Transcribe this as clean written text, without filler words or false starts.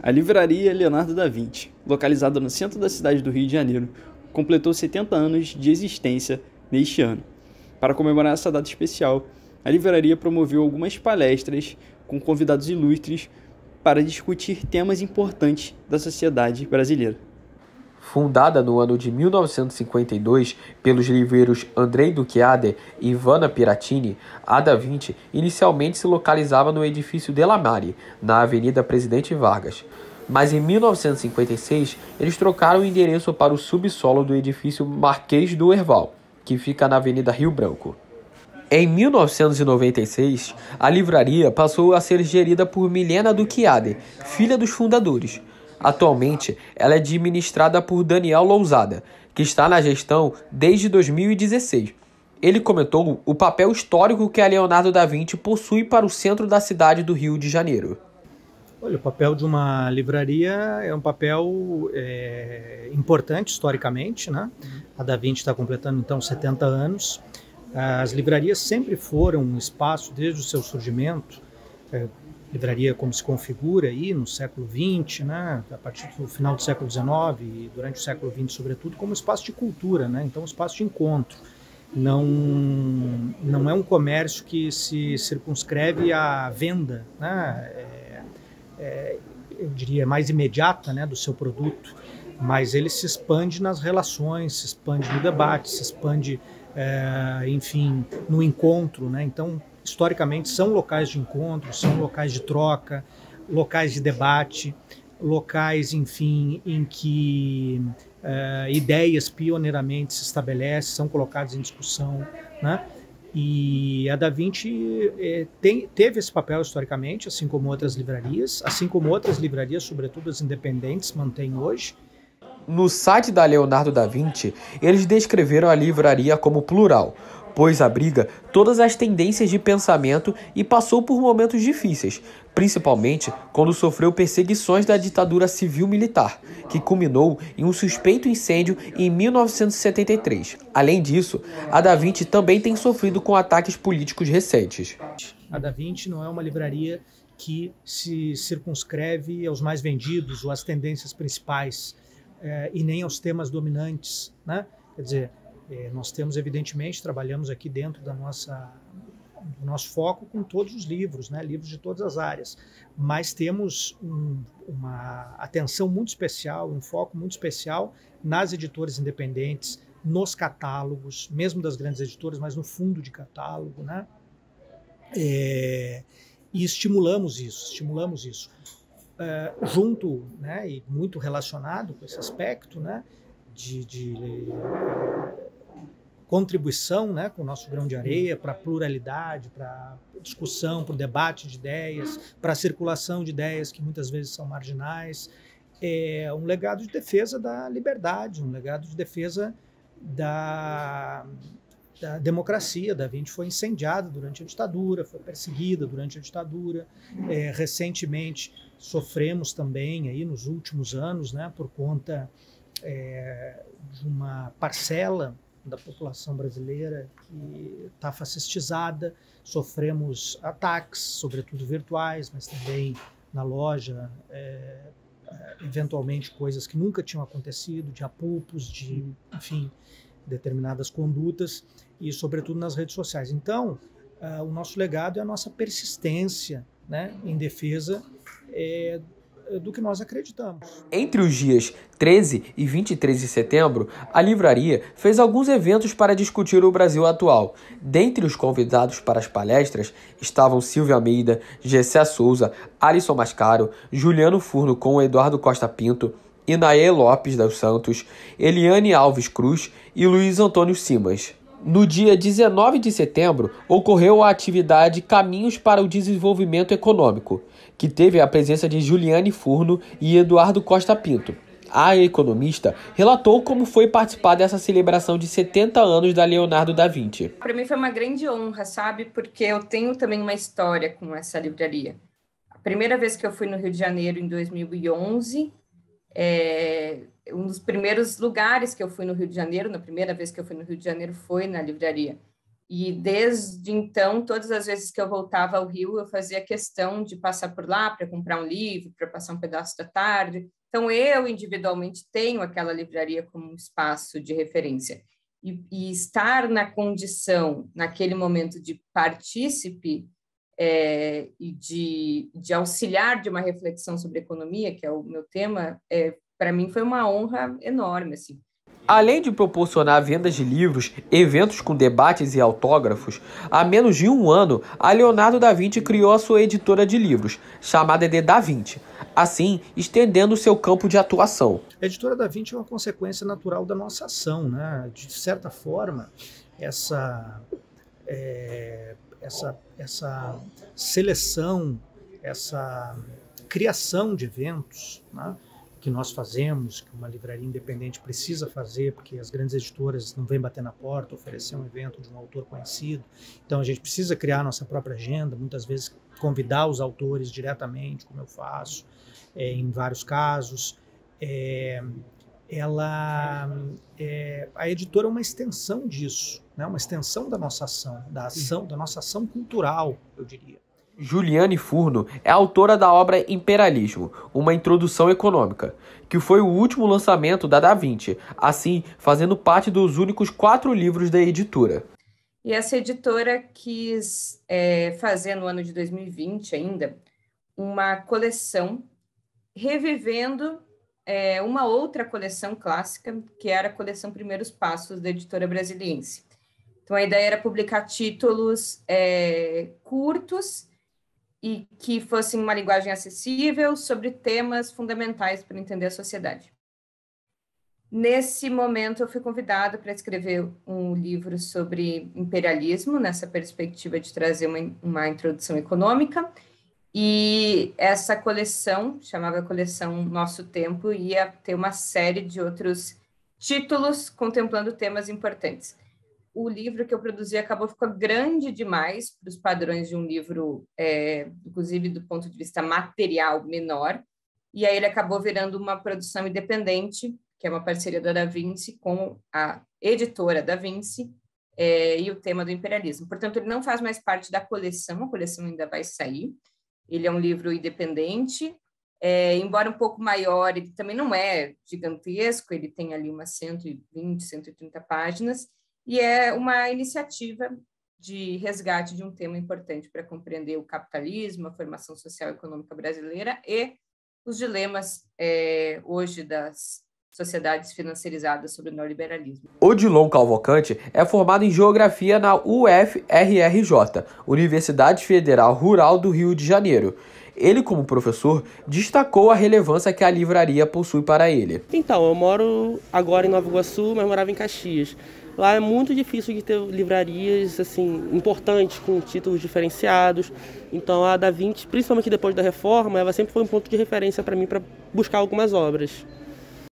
A livraria Leonardo da Vinci, localizada no centro da cidade do Rio de Janeiro, completou 70 anos de existência neste ano. Para comemorar essa data especial, a livraria promoveu algumas palestras com convidados ilustres para discutir temas importantes da sociedade brasileira. Fundada no ano de 1952 pelos livreiros Andrei Duchiade e Ivana Piratini, a Da Vinci inicialmente se localizava no edifício Della Mare, na Avenida Presidente Vargas. Mas em 1956, eles trocaram o endereço para o subsolo do edifício Marquês do Herval, que fica na Avenida Rio Branco. Em 1996, a livraria passou a ser gerida por Milena Duchiade, filha dos fundadores. Atualmente, ela é administrada por Daniel Lousada, que está na gestão desde 2016. Ele comentou o papel histórico que a Leonardo da Vinci possui para o centro da cidade do Rio de Janeiro. Olha, o papel de uma livraria é um papel importante historicamente, né? A Da Vinci está completando então 70 anos. As livrarias sempre foram um espaço desde o seu surgimento, livraria como se configura aí no século XX, né, a partir do final do século XIX e durante o século XX, sobretudo, como espaço de cultura, né, então um espaço de encontro. Não é um comércio que se circunscreve à venda, né, eu diria mais imediata, né, do seu produto, mas ele se expande nas relações, se expande no debate, se expande, enfim, no encontro, né, então historicamente são locais de encontro, são locais de troca, locais de debate, locais, enfim, em que ideias pioneiramente se estabelecem, são colocadas em discussão, né? E a Da Vinci teve esse papel historicamente, assim como outras livrarias, sobretudo as independentes, mantêm hoje. No site da Leonardo da Vinci, eles descreveram a livraria como plural, pois abriga todas as tendências de pensamento e passou por momentos difíceis, principalmente quando sofreu perseguições da ditadura civil-militar, que culminou em um suspeito incêndio em 1973. Além disso, a Da Vinci também tem sofrido com ataques políticos recentes. A Da Vinci não é uma livraria que se circunscreve aos mais vendidos ou às tendências principais, e nem aos temas dominantes, né? Quer dizer, nós temos, evidentemente, trabalhamos aqui dentro do nosso foco com todos os livros, né? Livros de todas as áreas, mas temos uma atenção muito especial, um foco muito especial nas editoras independentes, nos catálogos, mesmo das grandes editoras, mas no fundo de catálogo, né? E estimulamos isso. Junto, né, e muito relacionado com esse aspecto, né, de contribuição, né, com o nosso grão de areia para a pluralidade, para a discussão, para o debate de ideias, para a circulação de ideias que muitas vezes são marginais. É um legado de defesa da liberdade, um legado de defesa da democracia. Da Vinci foi incendiada durante a ditadura, foi perseguida durante a ditadura. Recentemente sofremos também, aí, nos últimos anos, né, por conta de uma parcela da população brasileira que está fascistizada, sofremos ataques, sobretudo virtuais, mas também na loja, eventualmente coisas que nunca tinham acontecido, de apupos, de, enfim, determinadas condutas, e sobretudo nas redes sociais. Então, o nosso legado é a nossa persistência, né, em defesa do que nós acreditamos. Entre os dias 13 e 23 de setembro, a livraria fez alguns eventos para discutir o Brasil atual. Dentre os convidados para as palestras estavam Silvia Almeida, Gessé Souza, Alisson Mascaro, Juliano Furno com Eduardo Costa Pinto, Inaê Lopes dos Santos, Eliane Alves Cruz e Luiz Antônio Simas. No dia 19 de setembro, ocorreu a atividade Caminhos para o Desenvolvimento Econômico, que teve a presença de Juliane Furno e Eduardo Costa Pinto. A economista relatou como foi participar dessa celebração de 70 anos da Leonardo da Vinci. Para mim foi uma grande honra, sabe? Porque eu tenho também uma história com essa livraria. A primeira vez que eu fui no Rio de Janeiro, em 2011, um dos primeiros lugares que eu fui no Rio de Janeiro, na primeira vez que eu fui no Rio de Janeiro, foi na livraria. E desde então, todas as vezes que eu voltava ao Rio, eu fazia questão de passar por lá para comprar um livro, para passar um pedaço da tarde. Então, eu individualmente tenho aquela livraria como um espaço de referência. E estar na condição, naquele momento, de partícipe e de auxiliar de uma reflexão sobre economia, que é o meu tema, para mim foi uma honra enorme, assim. Além de proporcionar vendas de livros, eventos com debates e autógrafos, há menos de um ano, a Leonardo da Vinci criou a sua editora de livros, chamada de Da Vinci, assim estendendo seu campo de atuação. A editora Da Vinci é uma consequência natural da nossa ação, né? De certa forma, essa seleção, essa criação de eventos, né, que nós fazemos, que uma livraria independente precisa fazer, porque as grandes editoras não vêm bater na porta, oferecer um evento de um autor conhecido. Então a gente precisa criar a nossa própria agenda, muitas vezes convidar os autores diretamente, como eu faço, em vários casos. A editora é uma extensão disso, né? Uma extensão da nossa ação, da nossa ação cultural, eu diria. Juliane Furno é autora da obra Imperialismo, uma introdução econômica, que foi o último lançamento da Da Vinci, assim fazendo parte dos únicos 4 livros da editora. E essa editora quis fazer no ano de 2020 ainda uma coleção revivendo uma outra coleção clássica, que era a coleção Primeiros Passos da editora Brasiliense. Então a ideia era publicar títulos curtos e que fossem uma linguagem acessível sobre temas fundamentais para entender a sociedade. Nesse momento, eu fui convidada para escrever um livro sobre imperialismo, nessa perspectiva de trazer uma introdução econômica, e essa coleção, chamava Coleção Nosso Tempo, ia ter uma série de outros títulos contemplando temas importantes. O livro que eu produzi acabou ficando grande demais para os padrões de um livro, inclusive do ponto de vista material, menor, e aí ele acabou virando uma produção independente, que é uma parceria da Da Vinci com a editora Da Vinci, e o tema do imperialismo. Portanto, ele não faz mais parte da coleção, a coleção ainda vai sair. Ele é um livro independente, embora um pouco maior, ele também não é gigantesco, ele tem ali umas 120, 130 páginas, e é uma iniciativa de resgate de um tema importante para compreender o capitalismo, a formação social e econômica brasileira e os dilemas hoje das sociedades financiarizadas sobre o neoliberalismo. Odilon Cavalcante é formado em Geografia na UFRRJ, Universidade Federal Rural do Rio de Janeiro. Ele, como professor, destacou a relevância que a livraria possui para ele. Então, eu moro agora em Nova Iguaçu, mas morava em Caxias. Lá é muito difícil de ter livrarias assim, importantes, com títulos diferenciados. Então a Da Vinci, principalmente depois da reforma, ela sempre foi um ponto de referência para mim para buscar algumas obras.